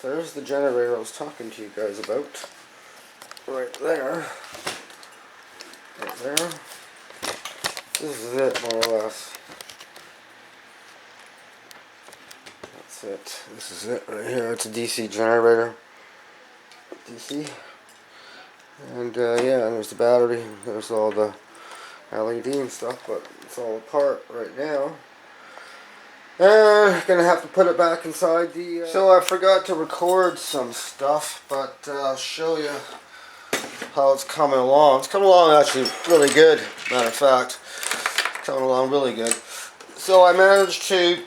There's the generator I was talking to you guys about. Right there. Right there. This is it, more or less. That's it. This is it right here. It's a DC generator. DC. And yeah, and there's the battery. There's all the LED and stuff, but it's all apart right now. And gonna have to put it back inside the. So I forgot to record some stuff, but I'll show you how it's coming along. It's coming along actually really good. Matter of fact, coming along really good. So I managed to.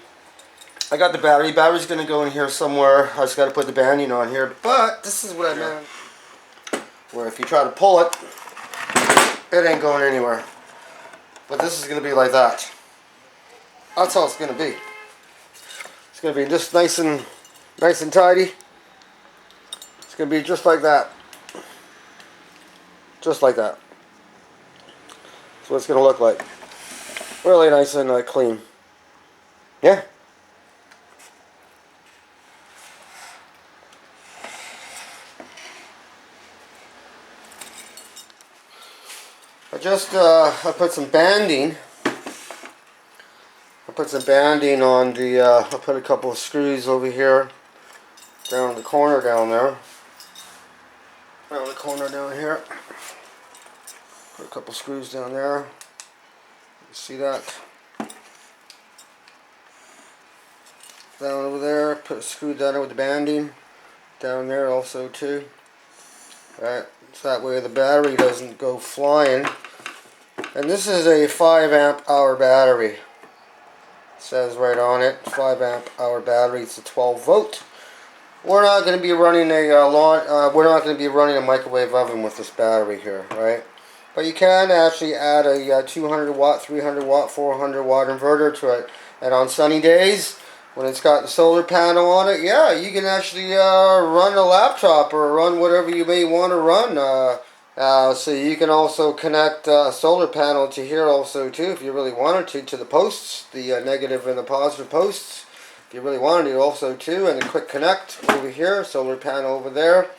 I got the battery. Battery's gonna go in here somewhere. I just got to put the banding on here. But this is what I managed. Where if you try to pull it, it ain't going anywhere. But this is gonna be like that. That's how it's gonna be. It's gonna be just nice and tidy. It's gonna be just like that. Just like that. That's what it's gonna look like. Really nice and clean. Yeah. I put some banding. I put some banding on the, I put a couple of screws over here, down in the corner down there. Down the corner down here. Put a couple screws down there. You see that? Down over there, put a screw down there with the banding. Down there also too. Right, so that way the battery doesn't go flying. And this is a 5 amp hour battery. It says right on it, 5 amp hour battery. It's a 12 volt. We're not going to be running we're not going to be running a microwave oven with this battery here, right? But you can actually add a 200 watt, 300 watt, 400 watt inverter to it. And on sunny days, when it's got the solar panel on it, yeah, you can actually run a laptop or run whatever you may want to run. So you can also connect a solar panel to here also too, if you really wanted to the posts, the negative and the positive posts. If you really wanted to also too, and a quick connect over here, solar panel over there.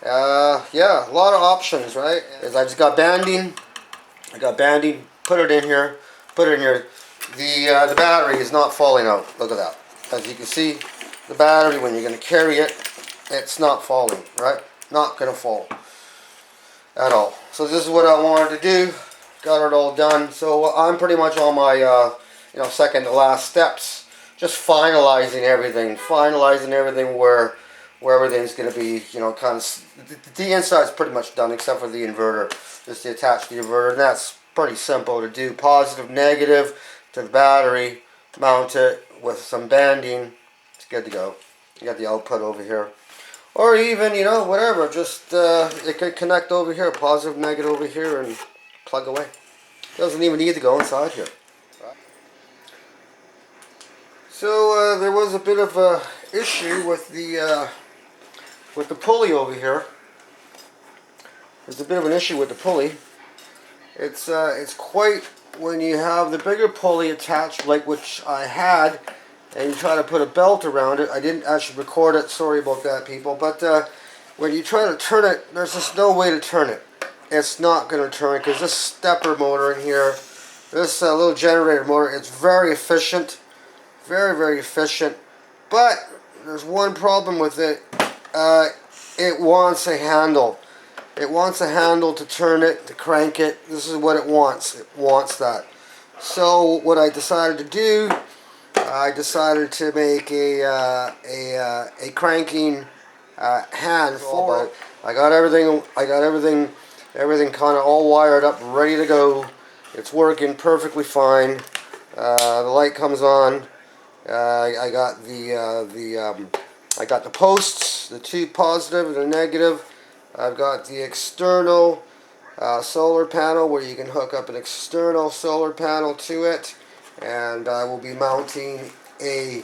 Yeah, a lot of options, right? As I just got banding. I got banding. Put it in here. Put it in here. The battery is not falling out. Look at that. As you can see, the battery, when you're going to carry it, it's not falling, right? Not going to fall at all. So this is what I wanted to do. Got it all done. So I'm pretty much on my second to last steps. Just finalizing everything. Finalizing everything where everything's going to be, kind of, the inside's pretty much done except for the inverter. Just to attach the inverter, and that's pretty simple to do. Positive, negative to the battery, mount it with some banding. It's good to go. You got the output over here. Or even, whatever, just it could connect over here, positive, negative over here, and plug away. Doesn't even need to go inside here. So there was a bit of a issue with the pulley over here. There's a bit of an issue with the pulley. It's quite, when you have the bigger pulley attached, like which I had, and you try to put a belt around it. I didn't actually record it, sorry about that, people. But when you try to turn it, there's just no way to turn it. It's not going to turn because this stepper motor in here, this little generator motor, it's very efficient. Very, very efficient. But there's one problem with it. It wants a handle. It wants a handle to turn it, to crank it. This is what it wants. It wants that. So what I decided to do, I decided to make a cranking hand for it. I got everything kind of all wired up, ready to go. It's working perfectly fine. The light comes on. I got the posts, the two positive and the negative. I've got the external solar panel where you can hook up an external solar panel to it, and I will be mounting a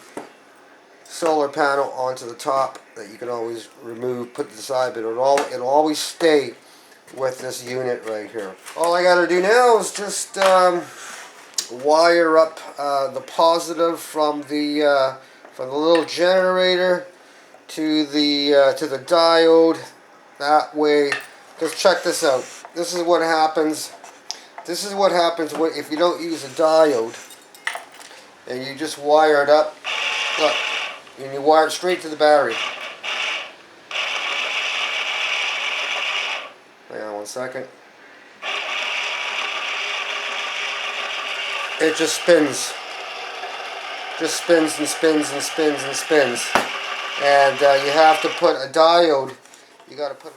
solar panel onto the top that you can always remove, put to the side, but it'll always stay with this unit right here. All I got to do now is just wire up the positive from the little generator to the diode. That way, just check this out. This is what happens. This is what happens if you don't use a diode and you just wire it up. Look, and you wire it straight to the battery. Hang on 1 second. It just spins. Just spins and spins and spins and spins. And you have to put a diode. You got to put.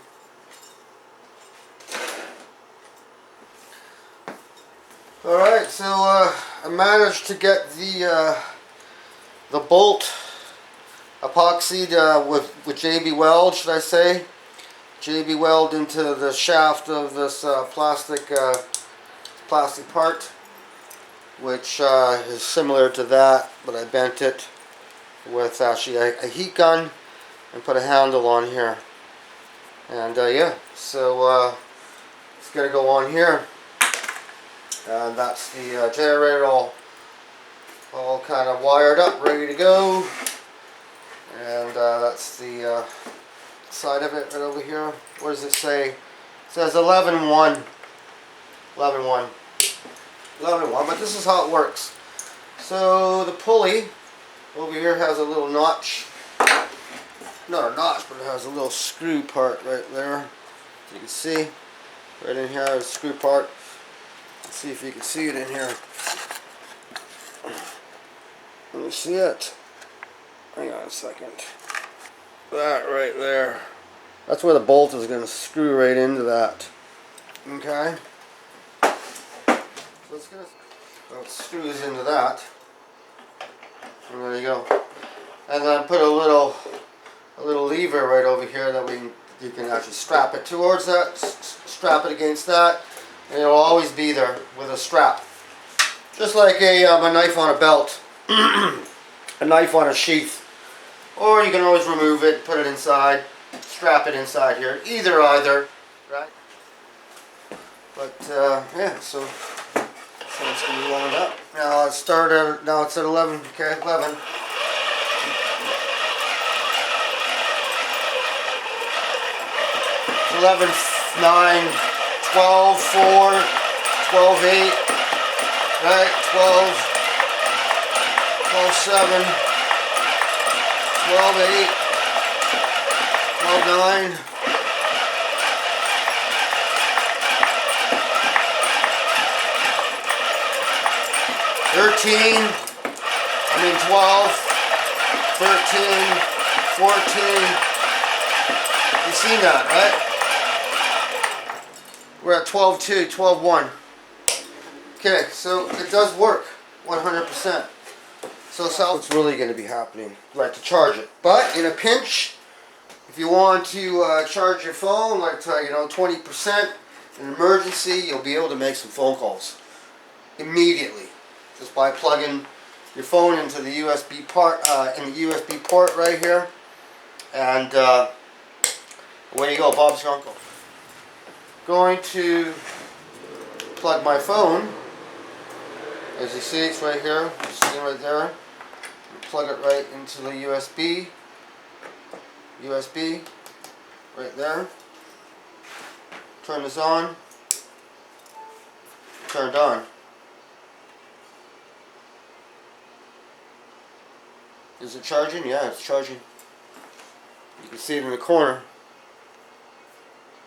All right, so I managed to get the bolt epoxied with JB Weld, should I say? JB Weld into the shaft of this plastic part, which is similar to that, but I bent it with actually a heat gun and put a handle on here. And yeah, so it's going to go on here. And that's the generator all kind of wired up, ready to go. And that's the side of it right over here. What does it say? It says 11.1. 11.1. 11.1, but this is how it works. So the pulley over here has a little notch. Not a notch, but it has a little screw part right there. You can see right in here is a screw part. Let's see if you can see it in here. Let me see it. Hang on a second. That right there. That's where the bolt is going to screw right into that. Okay. So it screws into that. And there you go. And then put a little lever right over here that you can actually strap it towards that. Strap it against that. And it'll always be there with a strap. Just like a knife on a belt. A knife on a sheath. Or you can always remove it, put it inside, strap it inside here. Either, right? But yeah, so it's going to be wound up. Now it's at 11. Okay, 11. It's 11, 9, 12, 4, 12, 8, right? 12, 12, 7. 12, 8, 12, 9, 13, 12, 13, 14. You've seen that, right? We're at 12.2, 12.1. Okay, so it does work 100%. So what's really going to be happening, like to charge it. But in a pinch, if you want to charge your phone, like 20%, in an emergency, you'll be able to make some phone calls immediately, just by plugging your phone into the USB port right here, and away you go. Bob's your uncle. Going to plug my phone. As you see, it's right here. See it right there. Plug it right into the USB right there. Turn this on. Turned on. Is it charging? Yeah, it's charging. You can see it in the corner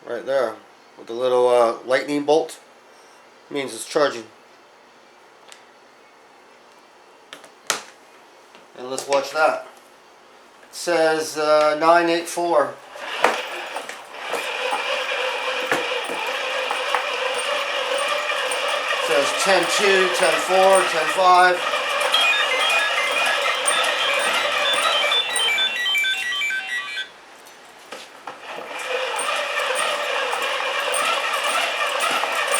right there with the little lightning bolt. Means it's charging. And let's watch that. It says 984. It says 10.2, 10.4, 10.5.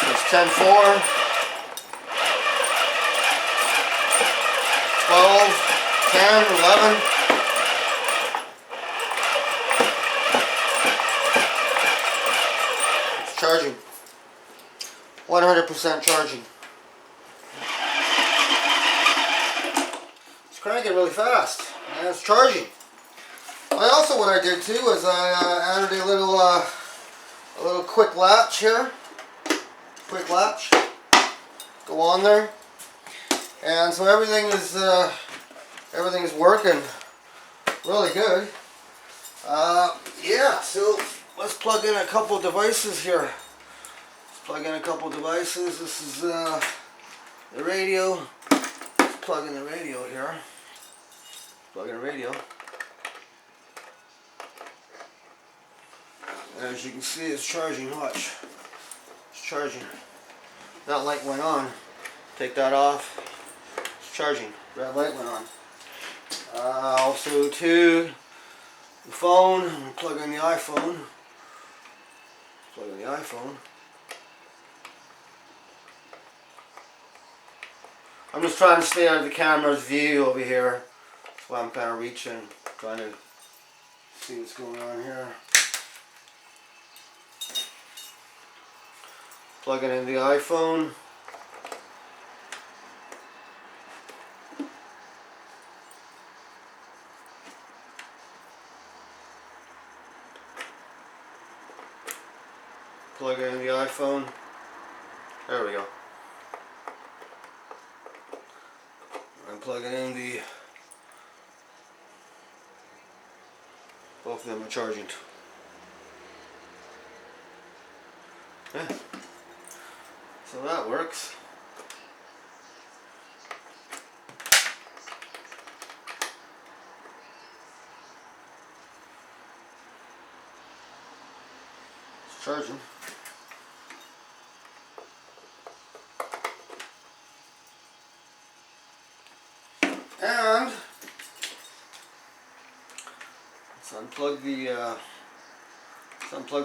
It says 10.4. 12. 10, 11. It's charging. 100% charging. cranking really fast, and it's charging. What I did too was I added a little quick latch here. Quick latch. Go on there, and so everything is working really good. Yeah, so let's plug in a couple devices here. Let's plug in a couple devices. This is the radio. Let's plug in the radio here. Plug in the radio. As you can see, it's charging. Watch. It's charging. That light went on. Take that off. It's charging. That light went on. Also, too, the phone. I'm plug in the iPhone. Plug in the iPhone. I'm just trying to stay out of the camera's view over here. That's why I'm kind of reaching, trying to see what's going on here. Plugging in the iPhone. Plug in the iPhone. There we go. I'm plugging in the. Both of them are charging. Yeah. So that works. It's charging. And let's unplug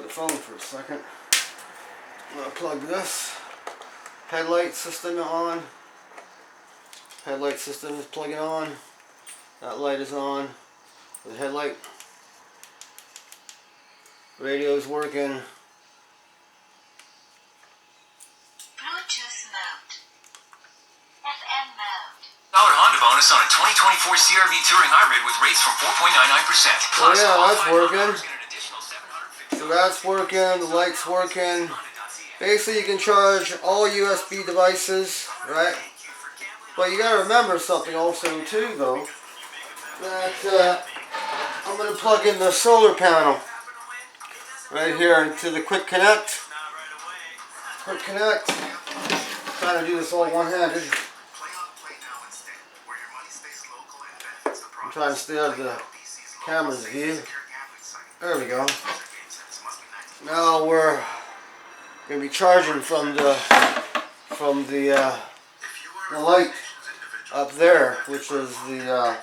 the phone for a second. I'm gonna plug this headlight system on. Headlight system is plugging on. That light is on. The headlight. Radio is working. Bluetooth mode. FM mode. $1 Honda bonus on a 2024 CR-V Touring Hybrid with rates from 4.99%. Oh yeah, that's working. So that's working. The light's working. Basically, you can charge all USB devices, right? But you gotta remember something also too, though. That I'm gonna plug in the solar panel right here into the Quick Connect. Quick Connect. I'm trying to do this all one-handed. I'm trying to stay out of the camera's view. There we go. Now we're gonna be charging from the light up there, which is the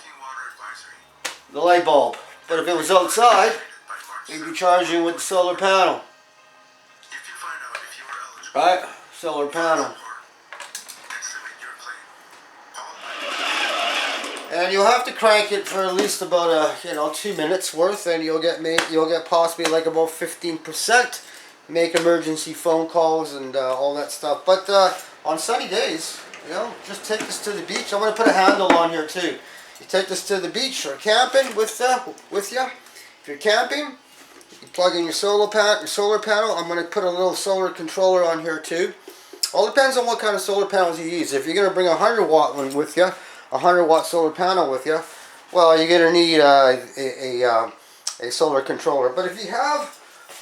light bulb. But if it was outside, you'd be charging with the solar panel. Right? Solar panel. And you'll have to crank it for at least about 2 minutes worth, and you'll get possibly like about 15%. Make emergency phone calls and all that stuff. But on sunny days, just take this to the beach. I'm going to put a handle on here too. You take this to the beach or camping with you. If you're camping, you plug in your solar panel. I'm going to put a little solar controller on here too. All depends on what kind of solar panels you use. If you're going to bring a 100-watt one with you, a 100-watt solar panel with you, well, you're going to need a solar controller. But if you have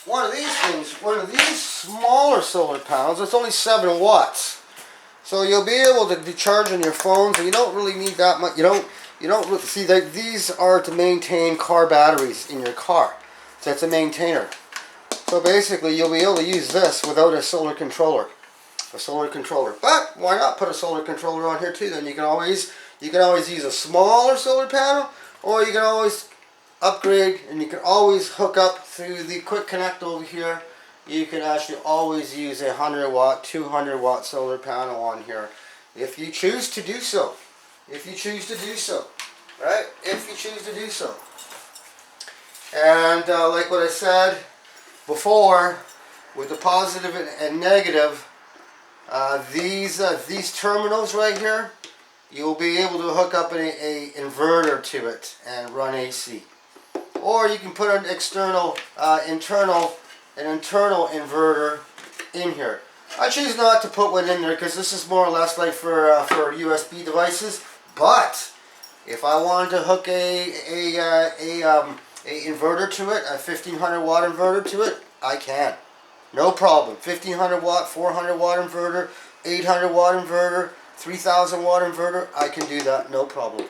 one of these things, one of these smaller solar panels, it's only 7 watts. So you'll be able to be charging your phones, and you don't really need that much. You don't really see that these are to maintain car batteries in your car. So it's a maintainer. So basically, you'll be able to use this without a solar controller. But why not put a solar controller on here too? Then you can always use a smaller solar panel, or you can always upgrade, and you can always hook up through the Quick Connect over here. You can actually always use a 100-watt, 200-watt solar panel on here, if you choose to do so. Right? If you choose to do so. And like what I said before, with the positive and negative, these terminals right here, you'll be able to hook up a inverter to it and run AC. Or you can put an external, internal inverter in here. I choose not to put one in there because this is more or less like for USB devices. But if I wanted to hook a inverter to it, a 1500 watt inverter to it, I can. No problem. 1500 watt, 400 watt inverter, 800 watt inverter, 3000 watt inverter, I can do that, no problem.